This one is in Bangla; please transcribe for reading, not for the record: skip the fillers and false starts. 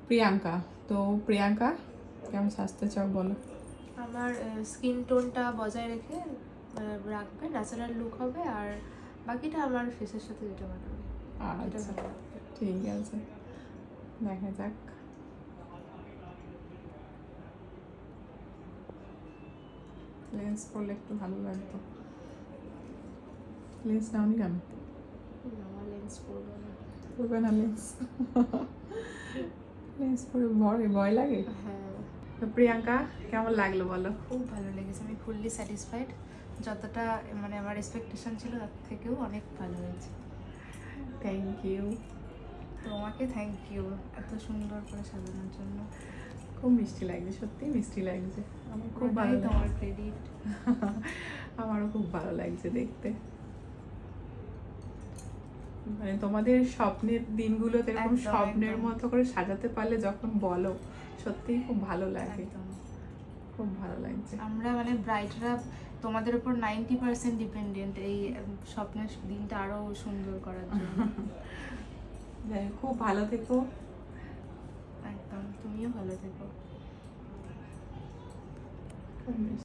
প্রিয়াঙ্কা। তো প্রিয়াঙ্কা কেমন সাজতে চাও বলো? আমার স্কিন টোনটা বজায় রেখে রাখবে, ন্যাচারাল লুক হবে, আর বাকিটা আমার ফেসের সাথে যেটা মানাবে সেটা আচ্ছা, ভালো লাগবে। ঠিক আছে, দেখা যাক। লেন্স পরলে একটু ভালো লাগতো। লেন্স নাওনি কেন? আমার লেন্স পরবো না। পরবে না লেন্স? লেন্স পরে ভয় লাগে। হ্যাঁ, তো প্রিয়াঙ্কা কেমন লাগলো বলো? খুব ভালো লেগেছে, আমি ফুললি স্যাটিসফাইড। যতটা মানে আমার এক্সপেকটেশন ছিল তার থেকেও অনেক ভালো হয়েছে। Thank you. তোমাকে থ্যাংক ইউ এত সুন্দর করে সাজানোর জন্য। খুব মিষ্টি লাগছে, সত্যি মিষ্টি লাগছে। আমার খুব ভালো ওটাই তোমার লাগছে। ক্রেডিট। আমারও খুব ভালো লাগছে দেখতে। মানে তোমাদের স্বপ্নের দিনগুলোতে এরকম একদম, স্বপ্নের একদম। মতো করে সাজাতে পারলে যখন বলো, সত্যিই খুব ভালো লাগে। একদম। খুব ভালো লাগছে। আমরা মানে ব্রাইডরা তোমাদের উপর 90% ডিপেন্ডেন্ট এই স্বপ্নের দিনটা আরো সুন্দর করার জন্য। যাই হোক, খুব ভালো থেকো। একদম, তুমিও ভালো থেকো। খুব মিষ্টি।